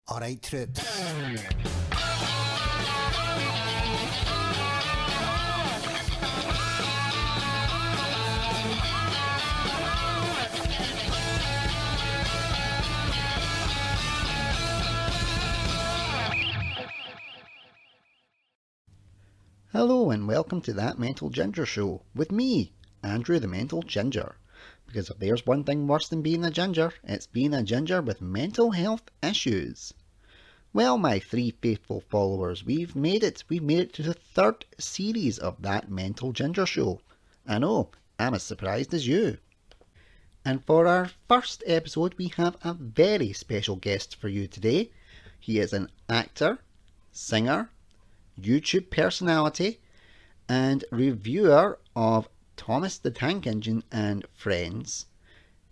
Alright, troops. Hello and welcome to That Mental Ginger Show with me, Andrew the Mental Ginger. Because if there's one thing worse than being a ginger, it's being a ginger with mental health issues. Well, my three faithful followers, we've made it. We've made it to the third series of That Mental Ginger Show. I know, I'm as surprised as you. And for our first episode, we have a very special guest for you today. He is an actor, singer, YouTube personality, and reviewer of Thomas the Tank Engine and Friends.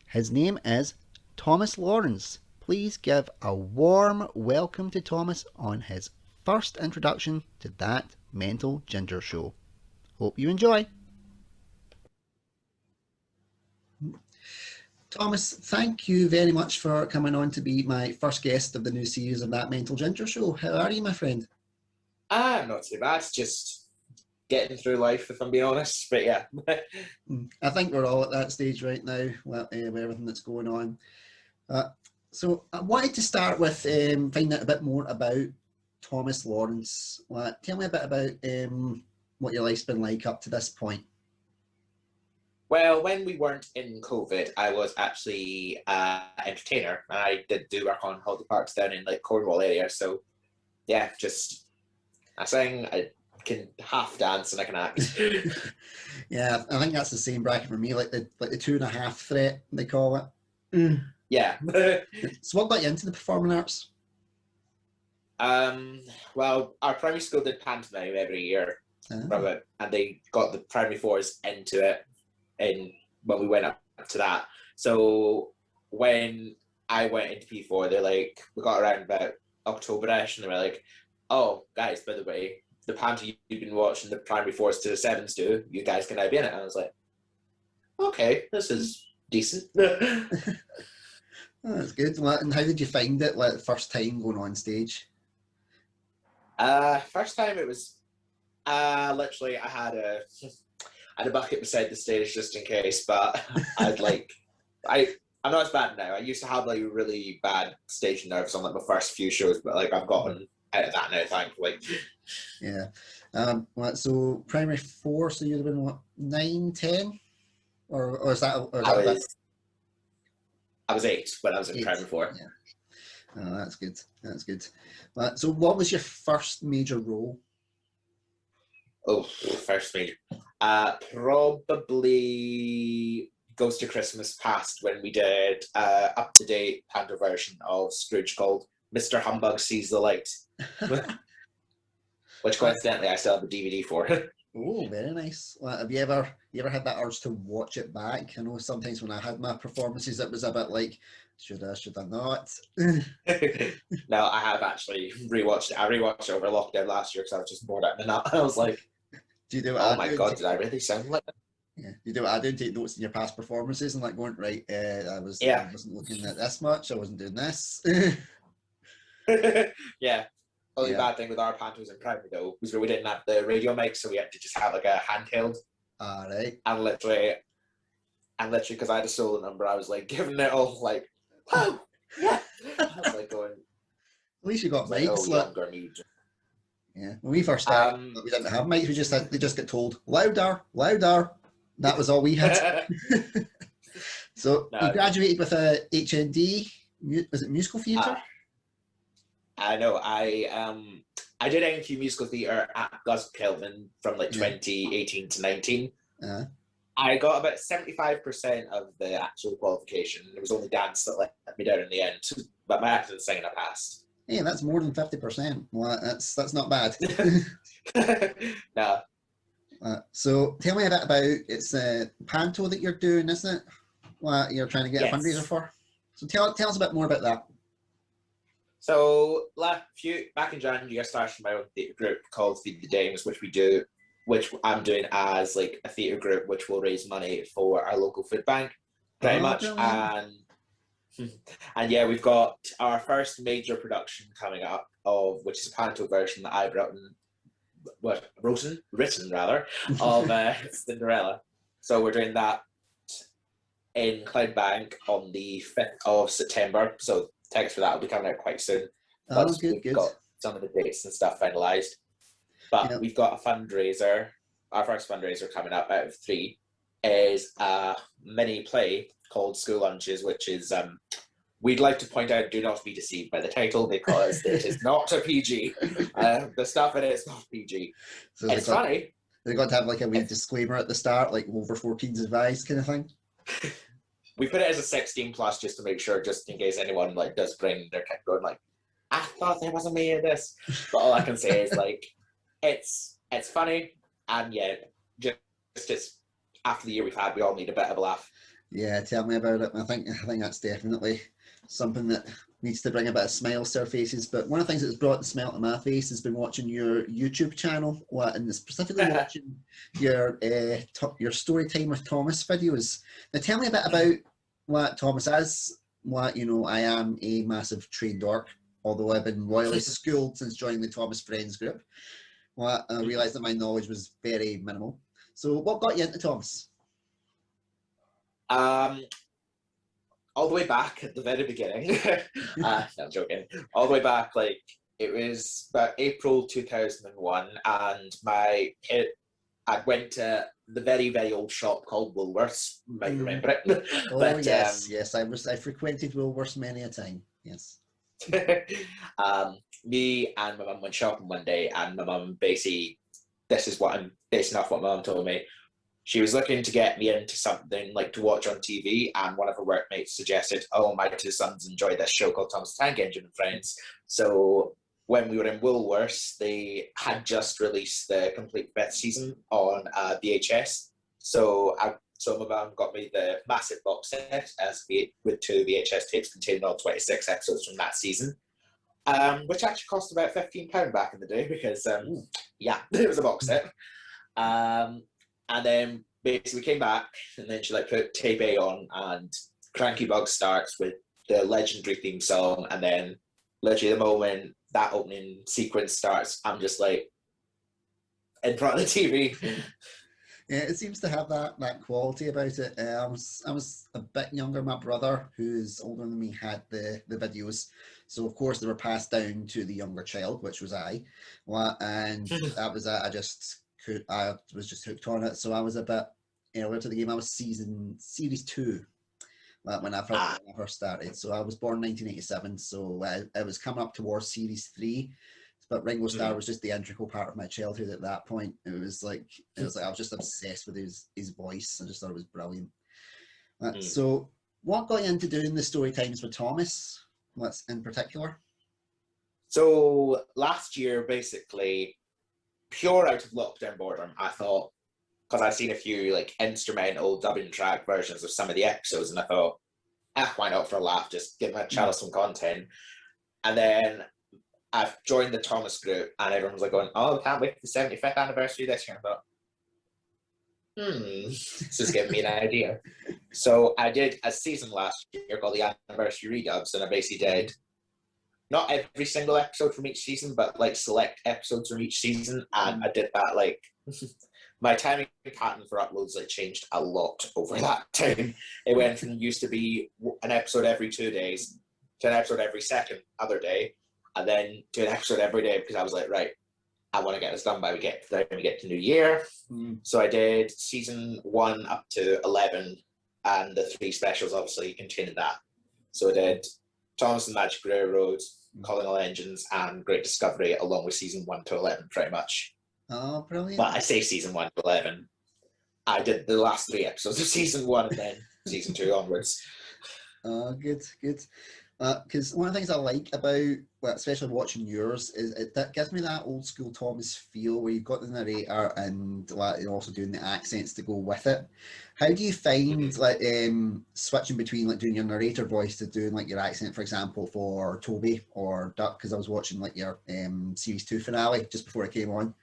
His name is Thomas Lawrence. Please give a warm welcome to Thomas on his first introduction to That Mental Ginger Show. Hope you enjoy. Thomas, thank you very much for coming on to be my first guest of the new series of That Mental Ginger Show. How are you, my friend? Not too bad. Just getting through life, if I'm being honest. But yeah. I think we're all at that stage right now with everything that's going on. So I wanted to start with finding out a bit more about Thomas Lawrence. Tell me a bit about what your life's been like up to this point. Well, when we weren't in COVID, I was actually an entertainer, and I did do work on holiday parks down in like Cornwall area. So yeah, just I sing, I can half dance, and I can act. Yeah, I think that's the same bracket for me, like the 2.5 threat they call it. Yeah. So what got you into the performing arts? Well, our primary school did pantomime every year, and they got the primary fours into it when we went up to that. So when I went into P4, they're like, we got around about October-ish, and they were like, oh, guys, by the way, the panto you've been watching the primary fours to the sevens do, you guys can now be in it. And I was like, okay, this is decent. Oh, that's good. And how did you find it, like the first time going on stage? First time it was literally I had a bucket beside the stage just in case, but I'm not as bad now. I used to have like really bad stage nerves on like my first few shows, but like I've gotten out of that now, thankfully. Yeah. So primary four, so you'd have been what, 9, 10? Or is that I was 8 when I was in primary four. Yeah. Oh, that's good. That's good. So what was your first major role? Oh, first major. Probably Ghost of Christmas Past, when we did up-to-date panto version of Scrooge called Mr. Humbug Sees the Light. Which coincidentally I still have a DVD for. Oh, very nice. Have you ever had that urge to watch it back? I know sometimes when I had my performances, it was a bit like, should I not? No, I have actually rewatched it. I rewatched it over lockdown last year because I was just bored out of the nut. I was like, do you do oh my god, did I really sound like that? Yeah, you do what I do, take notes in your past performances and like going, right, I wasn't looking at this much, I wasn't doing this. Yeah. Only bad thing with our pantos in primary though was we didn't have the radio mic, so we had to just have like a handheld. Right. And literally, because I had a solo number, I was like giving it all like, oh yeah. I was like going. At least you got like, mics. Oh, younger me. Yeah, when we first started, we didn't have mics. They just get told louder, louder. That was all we had. So you graduated with a HND. Was it musical theatre? I know. I did NQ musical theatre at Glasgow Kelvin from like 2018 to 19. I got about 75% of the actual qualification. There was only dance that let me down in the end, but my acting and singing I passed. Yeah, that's more than 50%. Well, that's not bad. No. So tell me a bit about it's a panto that you're doing, isn't it? What you're trying to get a fundraiser for. So tell us a bit more about that. So back in January, I started my own theatre group called Feed the Dames, which I'm doing as like a theatre group, which will raise money for our local food bank, pretty much. Brilliant. And And yeah, we've got our first major production coming up of which is a panto version that I've written rather, of Cinderella. So we're doing that in Cloudbank on the 5th of September. So text for that will be coming out quite soon. Oh, Once good, we've good. got some of the dates and stuff finalised. But Yep. we've got a fundraiser. Our first fundraiser coming up out of 3 is a mini play called School Lunches, which is we'd like to point out, do not be deceived by the title because it is not a PG. The stuff in it is not PG. So it's funny. They got to have like a wee disclaimer at the start, like over 14's advised kind of thing. We put it as a 16 plus just to make sure, just in case anyone like does bring their kid going like, I thought there wasn't me in this. But all I can say is like, it's funny, and yeah, just after the year we've had, we all need a bit of a laugh. Yeah, tell me about it. I think that's definitely something that needs to bring a bit of smiles to our faces. But one of the things that's brought the smile to my face has been watching your YouTube channel, and specifically watching your story time with Thomas videos. Now, tell me a bit about what Thomas is. What I am a massive trade dork, although I've been royally schooled since joining the Thomas Friends group. Well, I realised that my knowledge was very minimal. So, what got you into Thomas? All the way back at the very beginning. No, I'm joking. All the way back, like it was about April 2001, and I went to the very, very old shop called Woolworths. You might remember it. Oh, but, yes. I frequented Woolworths many a time. Yes. Me and my mum went shopping one day, and my mum basically, this is what I'm basing off what my mum told me. She was looking to get me into something like to watch on TV, and one of her workmates suggested, "Oh, my two sons enjoy this show called Thomas the Tank Engine and Friends." So when we were in Woolworths, they had just released the complete 5th season on VHS. So my mum got me the massive box set with 2 VHS tapes containing all 26 episodes from that season, which actually cost about £15 back in the day because, yeah, it was a box set. And then basically we came back, and then she like put tape A on, and Cranky Bug starts with the legendary theme song, and then literally the moment that opening sequence starts, I'm just like in front of the TV. Yeah, it seems to have that quality about it. I was a bit younger. My brother, who's older than me, had the videos, so of course they were passed down to the younger child, which was I. And that was I was just hooked on it. So I was a bit earlier to the game. I was series 2 when I first started. So I was born 1987. So I was coming up towards series 3. But Ringo Starr was just the integral part of my childhood at that point. It was like I was just obsessed with his voice. I just thought it was brilliant. So what got you into doing the story times with Thomas? What's in particular? So last year, basically, pure out of lockdown boredom, I thought, because I'd seen a few like instrumental dubbing track versions of some of the episodes, and I thought, why not for a laugh, just give my channel some content. And then I've joined the Thomas group, and everyone's like going, "Oh, can't wait for the 75th anniversary this year." I thought, this is giving me an idea. So I did a season last year called the Anniversary Redubs, and I basically did not every single episode from each season, but like select episodes from each season. And I did that like my timing pattern for uploads like changed a lot over that time. It went from used to be an episode every 2 days to an episode every second other day, and then to an episode every day because I was like, right, I want to get this done by we get to New Year. So I did season 1 up to 11, and the 3 specials obviously containing that. So I did Thomas and Magic Railroad, Calling All Engines, and Great Discovery, along with season 1 to 11, pretty much. Oh, brilliant! But I say season 1 to 11. I did the last 3 episodes of season 1 and then season 2 onwards. Oh, good. Because one of the things I like about, well, especially watching yours, is that gives me that old school Thomas feel where you've got the narrator and like also doing the accents to go with it. How do you find like switching between like doing your narrator voice to doing like your accent, for example, for Toby or Duck? Because I was watching like your series 2 finale just before it came on.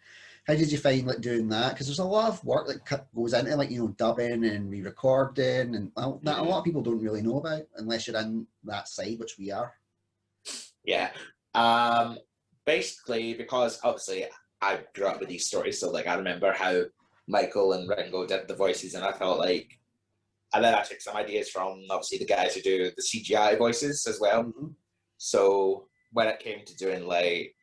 how did you find like doing that? Because there's a lot of work that goes into like dubbing and re-recording, and that a lot of people don't really know about unless you're in that side, which we are. Yeah. Basically, because obviously I grew up with these stories, so like I remember how Michael and Ringo did the voices, and I felt like, and then I took some ideas from obviously the guys who do the CGI voices as well. Mm-hmm. So when it came to doing like,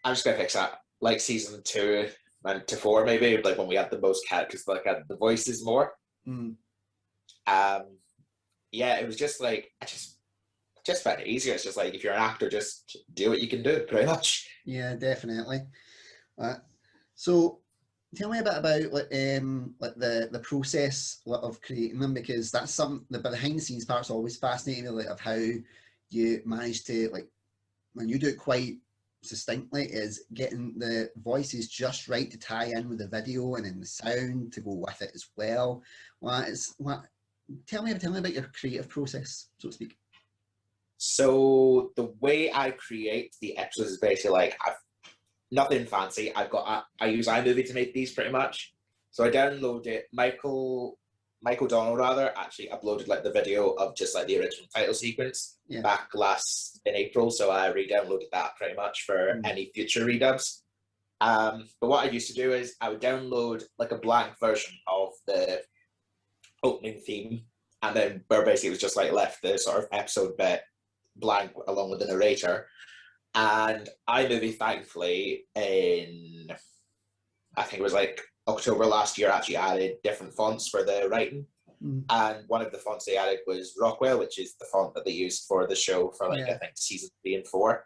I'm just gonna fix that, like season 2 and to 4 maybe, like when we had the most characters, like had the voices more. Mm. Yeah, it was just like I just found it easier. It's just like if you're an actor, just do what you can do, pretty much. Yeah, definitely. So tell me a bit about like the process of creating them, because that's something the behind the scenes part's always fascinating me, like of how you manage to, like, when you do it quite succinctly, is getting the voices just right to tie in with the video and then the sound to go with it as well. Tell me about your creative process, so to speak. So the way I create the episodes is basically like I've nothing fancy. I use iMovie to make these pretty much. So I download it. Michael Donald rather actually uploaded like the video of just like the original title sequence back last in April. So I re-downloaded that pretty much for any future redubs. But what I used to do is I would download like a blank version of the opening theme, and then where basically it was just like left the sort of episode bit blank along with the narrator. And iMovie, thankfully, in I think it was like October last year, actually added different fonts for the writing. And one of the fonts they added was Rockwell, which is the font that they used for the show for like I think season 3 and 4.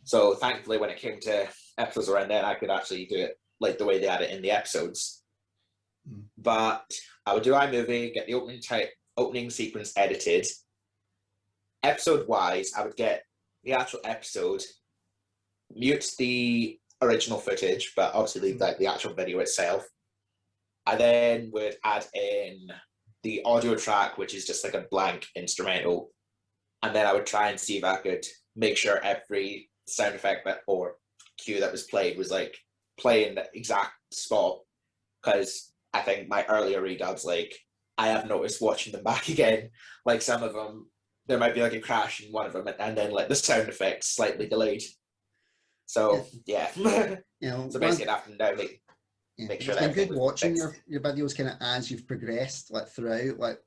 So thankfully, when it came to episodes around then, I could actually do it like the way they had it in the episodes. But I would do iMovie, get the opening sequence edited. Episode wise, I would get the actual episode, mute the original footage, but obviously leave like the actual video itself. I then would add in the audio track, which is just like a blank instrumental, and then I would try and see if I could make sure every sound effect or cue that was played was like playing the exact spot. Because I think my earlier redubs, like I have noticed watching them back again, like some of them there might be like a crash in one of them, and then like the sound effects slightly delayed. So yeah, so basically, I have to now make sure it's that been good watching fixed. your videos kind of as you've progressed, like throughout, like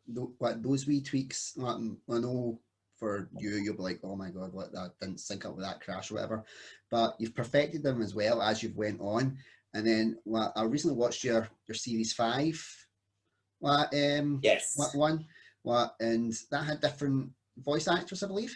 those wee tweaks. Like, I know for you'll be like, oh my god, what, that didn't sync up with that crash or whatever, but you've perfected them as well as you've went on. And then I recently watched your series 5, Yes. one, and that had different voice actors, I believe.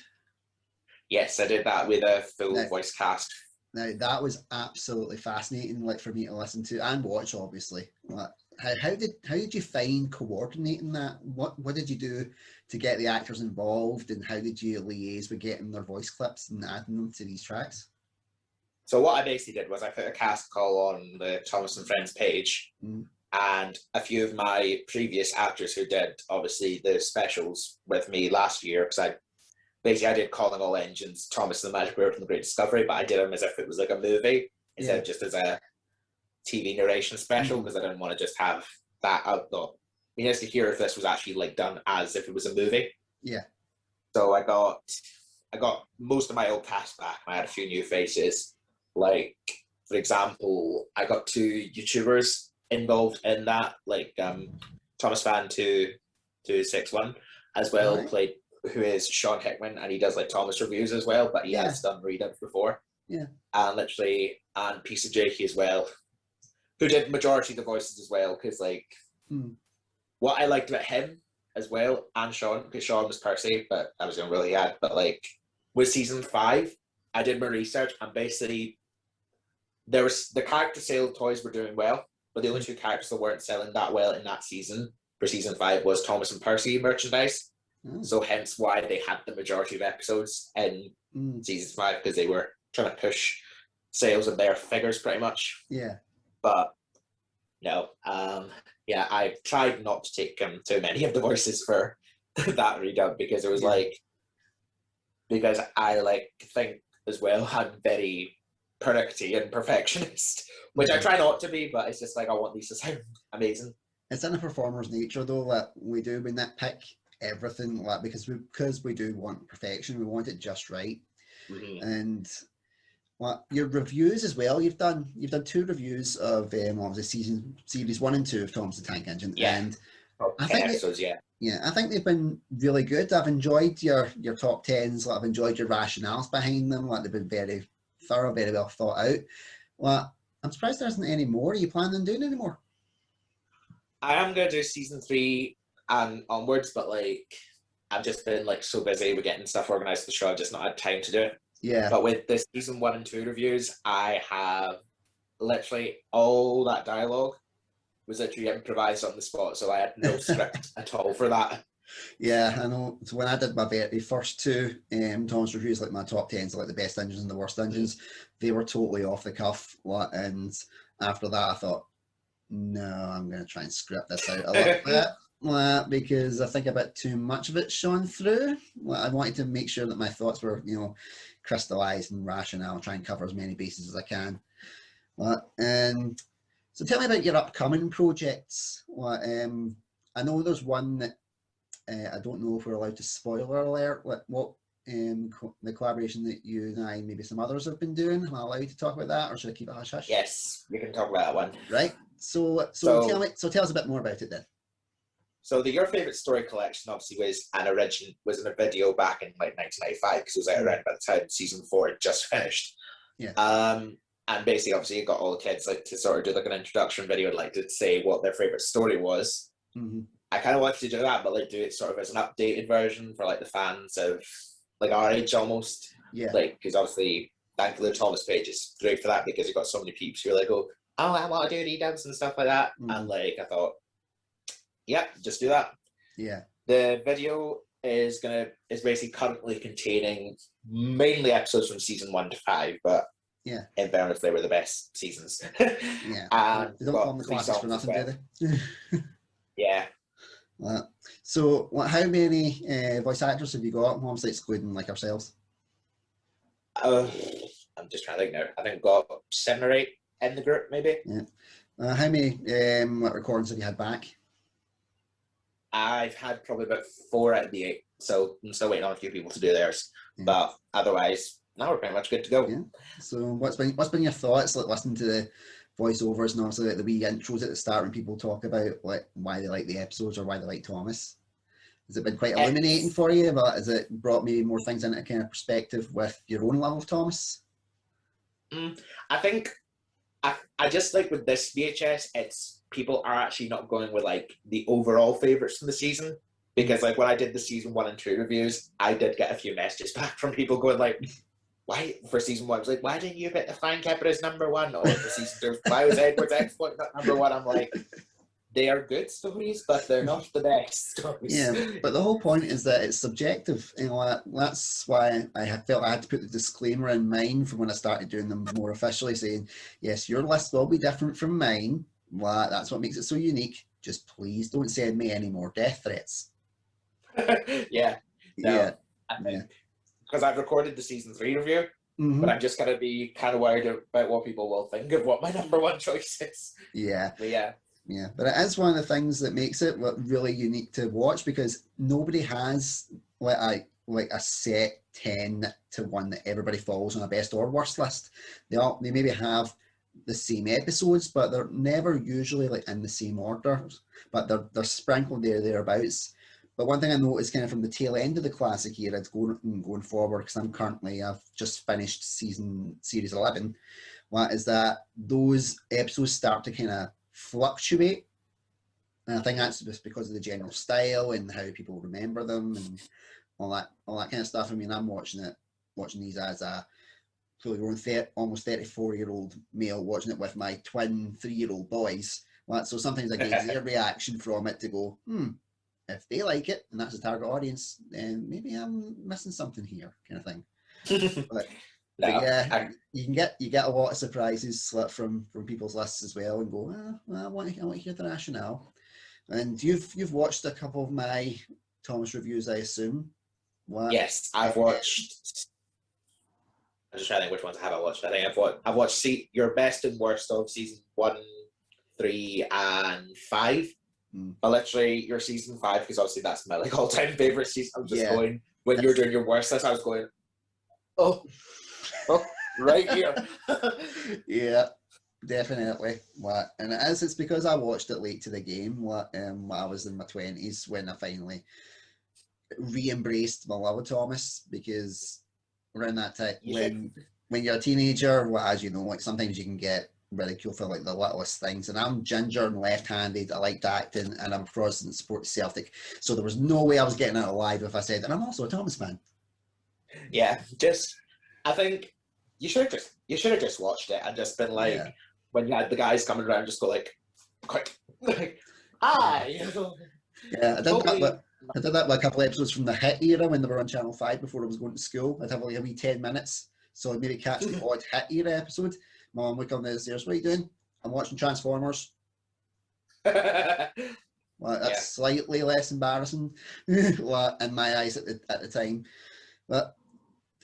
Yes, I did that with a full voice cast. Now that was absolutely fascinating, like for me to listen to and watch. Obviously, like, how did you find coordinating that? What did you do to get the actors involved, and how did you liaise with getting their voice clips and adding them to these tracks? So what I basically did was I put a cast call on the Thomas and Friends page, and a few of my previous actors who did obviously the specials with me last year, because I did Calling All Engines, Thomas and the Magic Bird and the Great Discovery, but I did them as if it was like a movie instead of just as a TV narration special, because I didn't want to just have that out. Though, I mean, to hear if this was actually like done as if it was a movie. Yeah. So I got most of my old cast back. I had a few new faces. Like, for example, I got 2 YouTubers involved in that, like Thomas Fan 261 as well, played, who is Sean Hickman, and he does like Thomas reviews as well, but he has done redubs before. And Piece of Jakey as well, who did majority of the voices as well, because like what I liked about him as well, and Sean, because Sean was Percy, but I was going to really add, but like with season 5, I did my research, and basically there was the character sale toys were doing well, but the only 2 characters that weren't selling that well in that season for season 5 was Thomas and Percy merchandise. So hence why they had the majority of episodes in season 5, because they were trying to push sales of their figures pretty much. Yeah. But no, I tried not to take too many of the voices for that redub, because it was because I like think as well I'm very pernickety and perfectionist, which I try not to be, but it's just like I want these to sound amazing. It's in a performer's nature though that we nitpick everything, like because we do want perfection, we want it just right. Mm-hmm. And well, your reviews as well. You've done 2 reviews of obviously series 1 and 2 of Thomas the Tank Engine, Yeah. and Oh, I 10 think episodes, yeah. yeah, I think they've been really good. I've enjoyed your top tens. Like I've enjoyed your rationales behind them. Like they've been very thorough, very well thought out. Well, I'm surprised there isn't any more. Are you planning on doing any more? I am going to do season 3 and onwards, but like I've just been like so busy with getting stuff organized for the show, I've just not had time to do it. Yeah. But with the season 1 and 2 reviews, I have literally all that dialogue was literally improvised on the spot, so I had no script at all for that. Yeah, I know. So when I did my very first 2 Tom's reviews, like my top tens, like the best engines and the worst engines, they were totally off the cuff. And after that, I thought, no, I'm going to try and script this out a little bit, because I think a bit too much of it shone through. I wanted to make sure that my thoughts were, crystallized and rational, try and cover as many bases as I can. And so tell me about your upcoming projects. I know there's one that I don't know if we're allowed to spoiler alert. What the collaboration that you and I, maybe some others have been doing. Am I allowed to talk about that, or should I keep it hush hush? Yes, we can talk about that one. Right. So tell us a bit more about it then. So the Your Favorite Story collection obviously was in a video back in like 1995 because it was out around by the time season 4 had just finished. Yeah. And basically, obviously, you got all the kids like to sort of do like an introduction video and like to say what their favorite story was. Mm-hmm. I kind of wanted to do that, but like do it sort of as an updated version for like the fans of like our age almost. Yeah. Like, because obviously, thankfully, the Thomas page is great for that because you've got so many peeps who are like, oh, I want to do redubs and stuff like that. Mm-hmm. And like, I thought, yeah, just do that. Yeah. The video is basically currently containing mainly episodes from season 1 to 5, but yeah, in fairness, they were the best seasons. Yeah. And they don't call them the classics for nothing, do they? Yeah. So, how many voice actors have you got? Obviously, excluding like ourselves. I'm just trying to think now. I think I've got 7 or 8 in the group, maybe. Yeah. How many recordings have you had back? I've had probably about 4 out of the 8, so I'm still waiting on a few people to do theirs. Yeah. But otherwise, now we're pretty much good to go. Yeah. So, what's been your thoughts like listening to the voiceovers and obviously like the wee intros at the start when people talk about like why they like the episodes or why they like Thomas? Has it been quite illuminating for you? But has it brought maybe more things into kind of perspective with your own love of Thomas? I think I just like with this VHS, it's people are actually not going with like the overall favorites from the season, because like when I did the season 1 and 2 reviews, I did get a few messages back from people going like, why for season 1? I was like, why didn't you pick the Fine Keeper as number 1? Or for season 2, why was Edward's exploit not number 1? I'm like, they are good stories, but they're not the best stories. Yeah, but the whole point is that it's subjective. That's why I felt I had to put the disclaimer in mine from when I started doing them more officially, saying, yes, your list will be different from mine. That's what makes it so unique. Just please don't send me any more death threats. Yeah. I think because I've recorded the season 3 review, but I'm just gonna be kind of worried about what people will think of what my number 1 choice is. Yeah. But yeah. Yeah, but it is one of the things that makes it really unique to watch, because nobody has like a set 10 to 1 that everybody follows on a best or worst list. They maybe have the same episodes, but they're never usually like in the same order, but they're sprinkled thereabouts. But one thing I noticed kind of from the tail end of the classic era, it's going forward, because I've just finished series 11, is that those episodes start to kind of fluctuate, and I think that's just because of the general style and how people remember them and all that kind of stuff. I mean, I'm watching these as a fully grown almost 34-year-old male, watching it with my twin 3-year-old boys. So sometimes I gauge their reaction from it to go, if they like it and that's the target audience, then maybe I'm missing something here, kind of thing. But yeah, you get a lot of surprises from people's lists as well, and go, I want to hear the rationale. And you've watched a couple of my Thomas reviews, I assume. Yes, I've watched just trying to think which ones I haven't watched. I think I've watched your best and worst of season 1, 3, and 5. But literally, your season 5, because obviously that's my like all-time favorite season. I'm just going when you're doing your worst list. I was going, oh, right here. Yeah, definitely. And it's because I watched it late to the game. When I was in my 20s when I finally re-embraced my love of Thomas, because around that time when you're a teenager, as you know, like sometimes you can get ridiculed for like the littlest things. And I'm ginger and left-handed. I liked acting, and I'm Protestant, support Celtic. So there was no way I was getting out alive if I said, and I'm also a Thomas fan. Yeah, I think you should have just watched it and just been like, when you had the guys coming around, just go like, quick, like, hi. Yeah, I did that with a couple of episodes from the Hit era when they were on Channel 5 before I was going to school. I'd have like a wee 10 minutes. So I'd maybe catch the odd Hit era episode. My mum would come downstairs, what are you doing? I'm watching Transformers. Well, that's slightly less embarrassing in my eyes at the time. But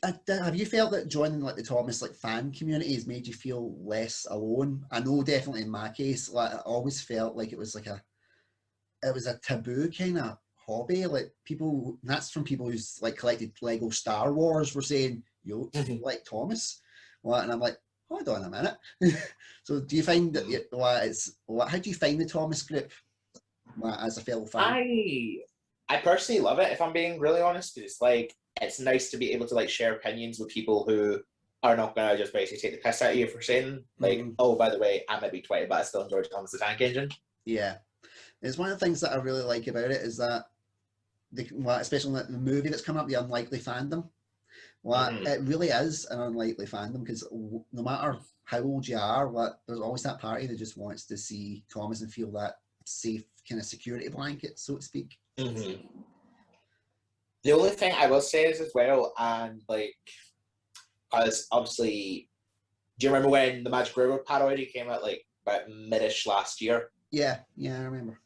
have you felt that joining like the Thomas like fan community has made you feel less alone? I know definitely in my case, like I always felt like it was a taboo kind of hobby. Like people, that's from people who's like collected Lego Star Wars were saying, you like Thomas? Well, and I'm like, hold on a minute. So do you find that how do you find the Thomas group as a fellow fan? I personally love it, if I'm being really honest. It's like, it's nice to be able to like share opinions with people who are not gonna just basically take the piss out of you for saying like, oh, by the way, I might be 20, but I still enjoy Thomas the Tank Engine. Yeah. It's one of the things that I really like about it is that, especially in the movie that's coming up, The Unlikely Fandom, it really is an unlikely fandom because no matter how old you are, there's always that party that just wants to see Thomas and feel that safe kind of security blanket, so to speak. The only thing I will say is as well, and like, because obviously, do you remember when the Magic Railroad parody came out like about mid-ish last year? Yeah, I remember.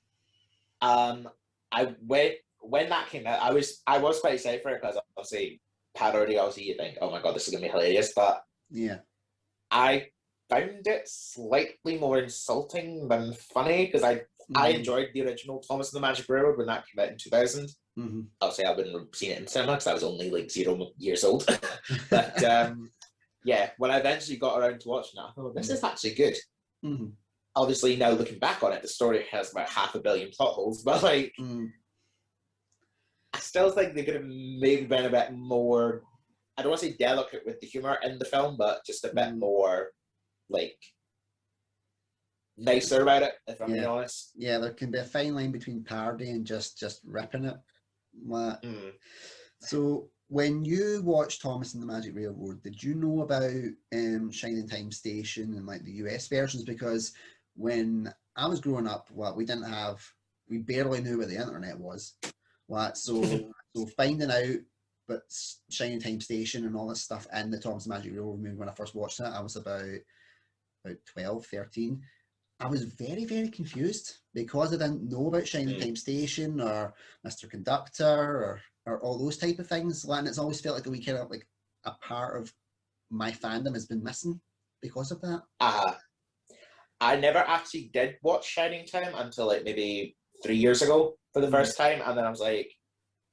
When that came out, I was quite excited for it because obviously parody, obviously you think, oh my god, this is gonna be hilarious, but yeah, I found it slightly more insulting than funny because I enjoyed the original Thomas and the Magic Railroad when that came out in 2000. Obviously, I wouldn't have seen it in cinema because I was only like 0 years old. But yeah, when I eventually got around to watching it, I thought, this is actually good. Obviously, now looking back on it, the story has about 500 million plot holes, but like, I still think they could have maybe been a bit more, I don't want to say delicate with the humor in the film, but just a bit more like nicer about it, if I'm being honest. Yeah, there can be a fine line between parody and just ripping it. So when you watched Thomas and the Magic Railroad, did you know about Shining Time Station and like the US versions? Because when I was growing up, we barely knew what the internet was. So finding out but Shining Time Station and all this stuff in the Thomas and the Magic Railroad movie when I first watched it, I was about 12, 13. I was very, very confused because I didn't know about Shining Time Station or Mr. Conductor or all those type of things. And it's always felt like a wee kind of like a part of my fandom has been missing because of that. I never actually did watch Shining Time until like maybe 3 years ago for the first time, and then I was like,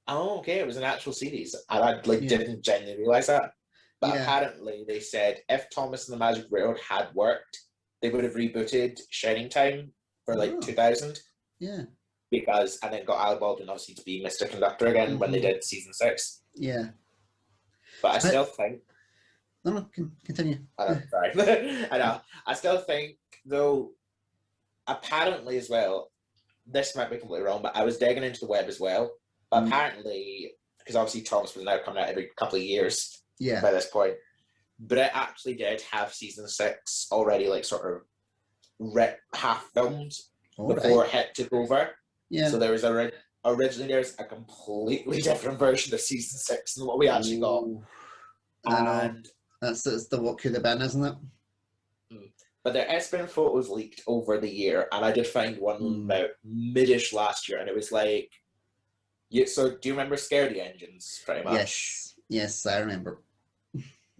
oh, okay, it was an actual series. And I didn't genuinely realize that. But apparently they said if Thomas and the Magic Railroad had worked, they would have rebooted Shining Time for like 2000. Yeah. And then got Al Baldwin obviously to be Mr. Conductor again when they did season 6. Yeah. But I still think. No, continue. I know, sorry. I know. I still think, though, apparently as well, this might be completely wrong, but I was digging into the web as well. But apparently, because obviously Thomas was now coming out every couple of years by this point, but it actually did have season 6 already, like sort of half filmed before Hit took over. Yeah. So there was originally there's a completely different version of season 6 than what we actually got. And that's the what could have been, isn't it? But there has been photos leaked over the year, and I did find one about mid-ish last year, and it was like, so do you remember Scaredy Engines, pretty much? Yes, I remember.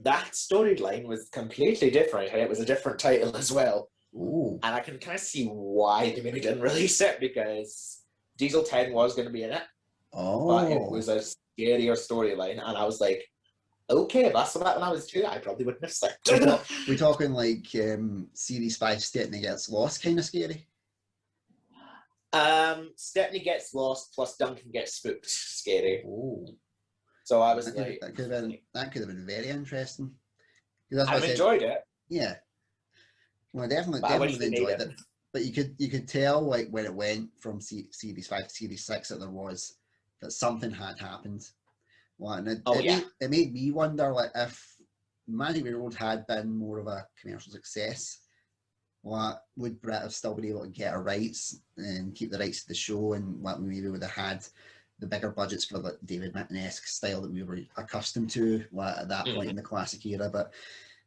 that storyline was completely different, and it was a different title as well. Ooh. And I can kind of see why they maybe didn't release it, because Diesel 10 was going to be in it, but it was Oh. a scarier storyline, and I was like, okay, if that's about when I was 2, I probably wouldn't have slept. We talking like Series 5 Stepney Gets Lost kind of scary? Stephanie gets lost plus Duncan gets spooked. Scary. Oh. So I was That like, could have been very interesting. That's why I I've said, enjoyed it, yeah. Well, but I wish definitely they made enjoyed it. it. But you could tell like when it went from Series 5 to Series 6 that something had happened. Well, and Oh yeah. it made me wonder like if Magic Railroad had been more of a commercial success, what would Brett have still been able to get our rights and keep the rights to the show, and what we maybe would have had the bigger budgets for the David Mitton-esque style that we were accustomed to at that point in the classic era. But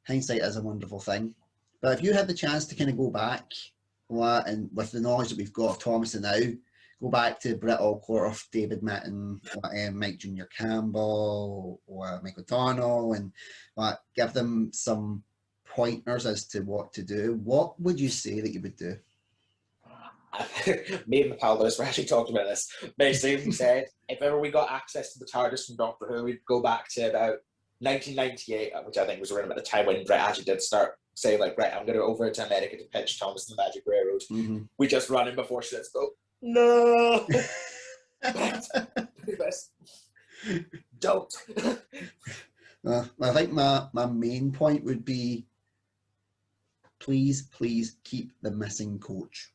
hindsight is a wonderful thing. But if you had the chance to kind of go back, and with the knowledge that we've got of Thomas and now, go back to Britt Allcourt, David Mitton, Mike Junior Campbell, or Mike O'Donnell, and give them some pointers as to what to do, what would you say that you would do? Me and my pal Lewis were actually talking about this. Basically, we said if ever we got access to the TARDIS from Doctor Who, we'd go back to about 1998, which I think was around about the time when Brett actually did start saying, like, right, I'm going to over to America to pitch Thomas and the Magic Railroad. Mm-hmm. We just run in before she lets go. No! Don't. I think my main point would be, please keep the missing coach.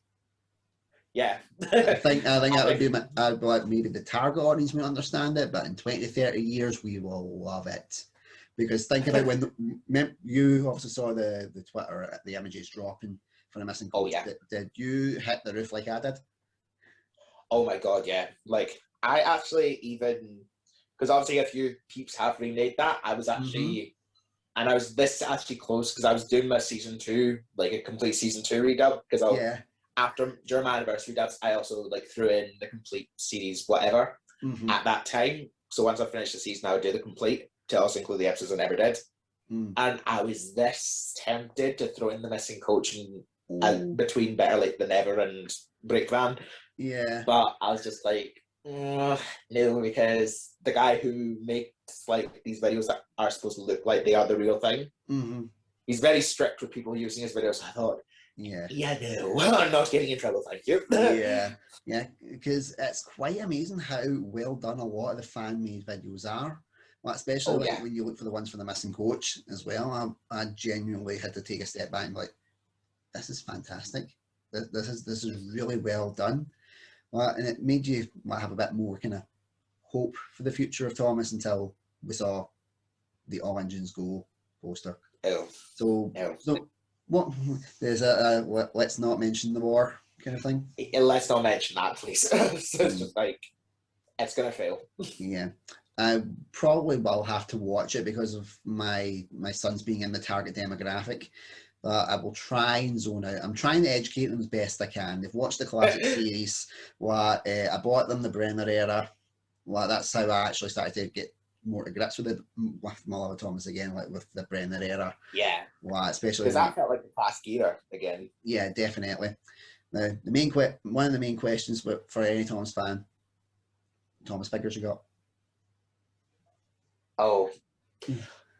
Yeah. I think that would be like maybe the target audience would understand it, but in 20 to 30 years we will love it. Because think about when you also saw the Twitter, the images dropping for the missing coach. Oh yeah. Did you hit the roof like I did? Oh my god, yeah. Like I actually even, because obviously a few peeps have remade that. I was actually, and I was this actually close because I was doing my season 2, like a complete season 2 redub, because during my anniversary dubs, I also like threw in the complete series whatever at that time. So once I finished the season, I would do the complete to also include the episodes I never did. And I was this tempted to throw in the missing coach between Better Late Than Never and Breakvan. Yeah. But I was just like, no, because the guy who makes like these videos that are supposed to look like they are the real thing, he's very strict with people using his videos. I thought, no, I'm not getting in trouble, thank you. Yeah, because it's quite amazing how well done a lot of the fan-made videos are. Well, especially when you look for the ones for the missing coach as well. I genuinely had to take a step back and be like, this is fantastic. This is really well done. And it made you have a bit more kind of hope for the future of Thomas until we saw the All Engines Go poster. So what? There's let's not mention the war kind of thing. Let's not mention that, please. So it's just like, it's gonna fail. Yeah. I probably will have to watch it because of my sons being in the target demographic. I will try and zone out. I'm trying to educate them as best I can. They've watched the classic series. I bought them the Brenner era. That's how I actually started to get more to grips with Muller Thomas again, like with the Brenner era. Yeah. Especially because that felt like the classic era again. Yeah, definitely. Now, one of the main questions for any Thomas fan: Thomas figures you got? Oh,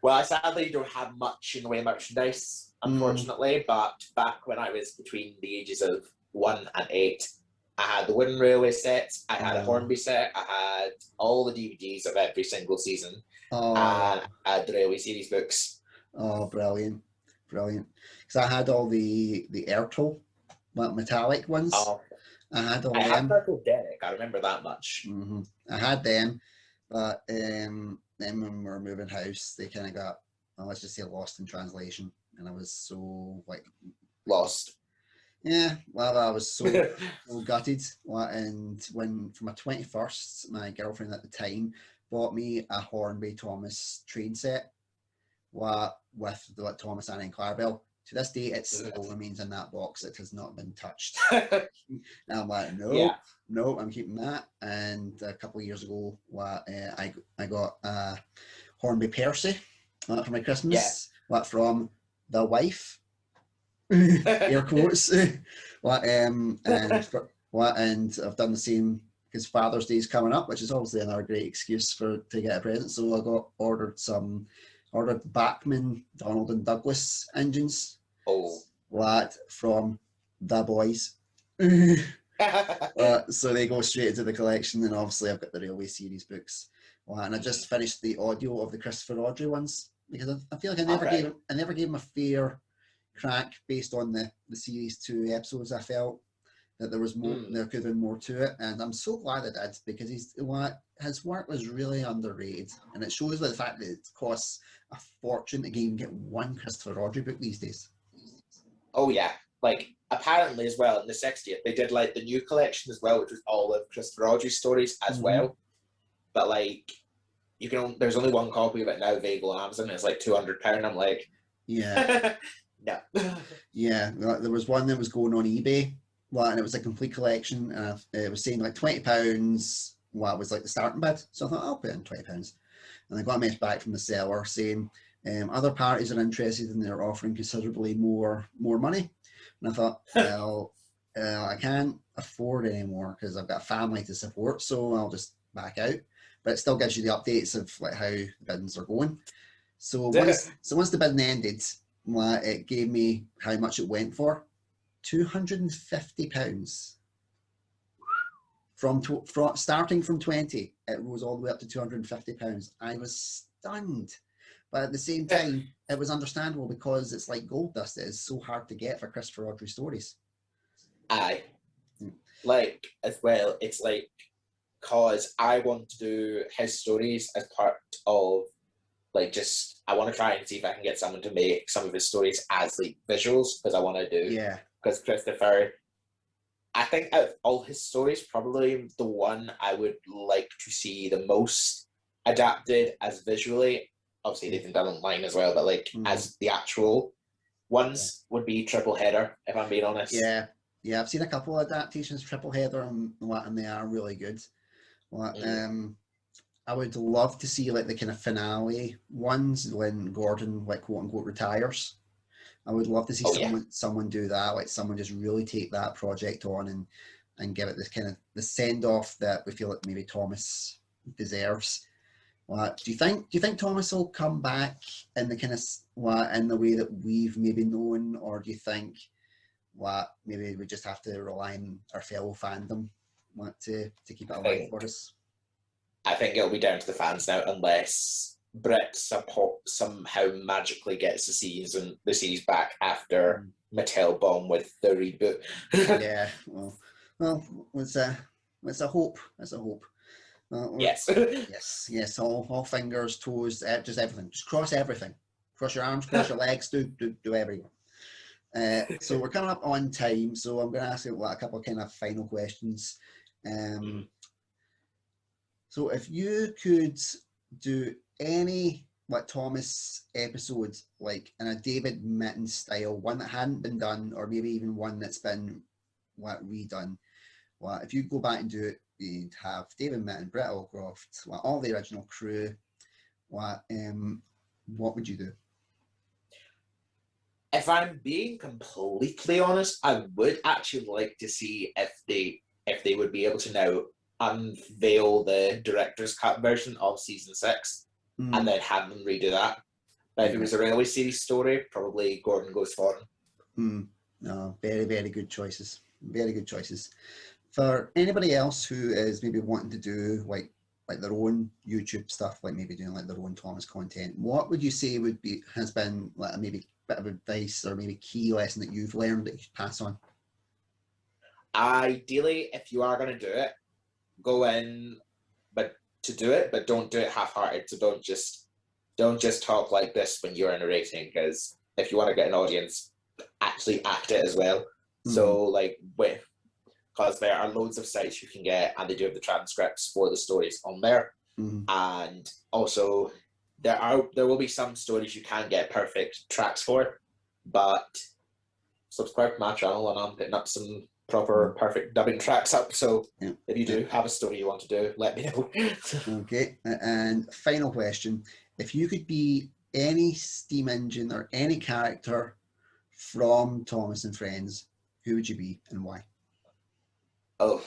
well, I sadly don't have much in the way of merchandise, unfortunately. But back when I was between the ages of 1 and 8, I had the Wooden Railway set, I had a Hornby set, I had all the DVDs of every single season, and I had the Railway series books. Oh, brilliant. Because I had all the Ertl, metallic ones. I had all them. I had Ertl Derek, I remember that much. I had them, but then when we were moving house, they kind of got, let's just say, lost in translation, and I was so lost. Yeah, well, I was so gutted. And when for my 21st, my girlfriend at the time bought me a Hornby Thomas train set, with the Thomas and Clarabelle. To this day, it still remains in that box. It has not been touched. And I'm like, no, I'm keeping that. And a couple of years ago, I got Hornby Percy, for my Yeah. Christmas, from the wife, air quotes, and I've done the same because Father's Day is coming up, which is obviously another great excuse to get a present. So I ordered Bachmann Donald and Douglas engines, Oh. from the boys. So they go straight into the collection, and obviously I've got the Railway series books. And I just finished the audio of the Christopher Audrey ones because I feel like I never gave him a fair crack based on the series 2 episodes. I felt that there was more, there could have been more to it, and I'm so glad it did because his work was really underrated, and it shows by the fact that it costs a fortune to even get one Christopher Audrey book these days. Oh yeah, like apparently as well in the 60th they did like the new collection as well, which was all of Christopher Audrey stories as well. But like there's only one copy of it now available on Amazon. It's like £200. I'm like, yeah, no. Yeah, there was one that was going on eBay, and it was a complete collection, and it was saying like £20. It was like the starting bid, so I thought I'll put in £20, and I got a message back from the seller saying other parties are interested and they're offering considerably more money, and I thought, well, I can't afford anymore because I've got a family to support, so I'll just back out. But it still gives you the updates of like how the biddings are going. So once the bidding ended, it gave me how much it went for. £250. From starting from 20, it rose all the way up to £250. I was stunned. But at the same time, it was understandable because it's like gold dust. It is so hard to get for Christopher Audrey stories. Aye. Like, as well, it's like, because I want to do his stories as part of, like, just, I want to try and see if I can get someone to make some of his stories as, like, visuals, because I want to do. Yeah. Because Christopher, I think out of all his stories, probably the one I would like to see the most adapted as visually. Obviously, they've been done online as well, but like as the actual ones would be Triple Header, if I'm being honest. Yeah, I've seen a couple of adaptations, Triple Header, and they are really good. I would love to see like the kind of finale ones when Gordon, like, quote unquote, retires. I would love to see someone do that, like someone just really take that project on and give it this kind of the send off that we feel like maybe Thomas deserves. Do you think Thomas will come back in the kind of in the way that we've maybe known, or do you think maybe we just have to rely on our fellow fandom to keep it alive for us? I think it'll be down to the fans now, unless Brett somehow magically gets the series back after Mattel bomb with the reboot. Yeah, well, it's a hope. It's a hope. Yes. Yes. All fingers, toes, just everything. Just cross everything. Cross your arms, cross your legs. Do everything. So we're coming up on time. So I'm going to ask you a couple of kind of final questions. So if you could do any Thomas episode, like in a David Mitten style, one that hadn't been done, or maybe even one that's been redone, if you go back and do it, you'd have David Mitten, Brett Allcroft, all the original crew. What would you do? If I'm being completely honest, I would actually like to see if they would be able to now unveil the director's cut version of season 6 and then have them redo that. But if it was a Railway series story, probably Gordon Goes Foreign. No, very, very good choices. Very good choices. For anybody else who is maybe wanting to do like their own YouTube stuff, like maybe doing like their own Thomas content, what would you say has been like maybe bit of advice or maybe key lesson that you've learned that you should pass on? Ideally, if you are going to do it, go in, but don't do it half-hearted. So don't just talk like this when you're narrating, because if you want to get an audience, actually act it as well. So like because there are loads of sites you can get, and they do have the transcripts for the stories on there. And also there will be some stories you can get perfect tracks for, but subscribe to my channel and I'm putting up some proper perfect dubbing tracks up. So if you do have a story you want to do, let me know. Okay, and final question: if you could be any steam engine or any character from Thomas and Friends, who would you be and why? Oh,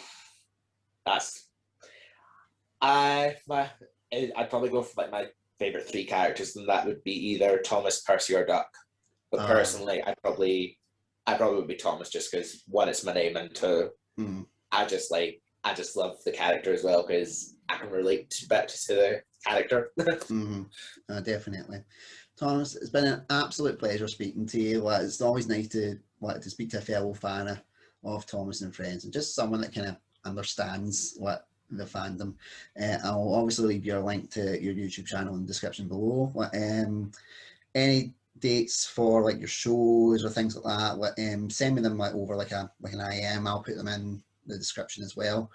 that's I'd probably go for like my favorite three characters, and that would be either Thomas, Percy, or Duck. But Uh, personally, I probably would be Thomas just because one, it's my name, and two, mm, I just love the character as well because I can relate better to the character. mm, definitely. Thomas, it's been an absolute pleasure speaking to you. Like, it's always nice to speak to a fellow fan of Thomas and Friends, and just someone that kind of understands what the fandom. I'll obviously leave your link to your YouTube channel in the description below. Any dates for like your shows or things like that, send me them like over like an IM. I'll put them in the description as well.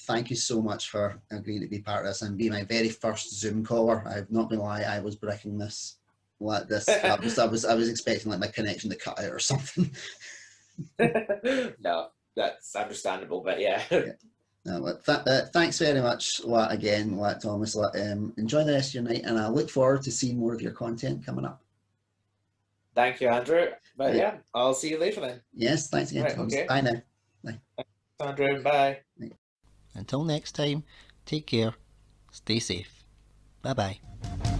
Thank you so much for agreeing to be part of this and be my very first Zoom caller. I've not gonna lie, I was bricking this like this. I was expecting like my connection to cut out or something. No, that's understandable, but yeah. Yeah. No, thanks very much, again, Thomas. Enjoy the rest of your night, and I look forward to seeing more of your content coming up. Thank you, Andrew. But Right. yeah, I'll see you later then. Yes, thanks again, Right, Thomas. okay. Bye now. Bye. Andrew, bye. Right. Until next time, take care, stay safe. Bye bye.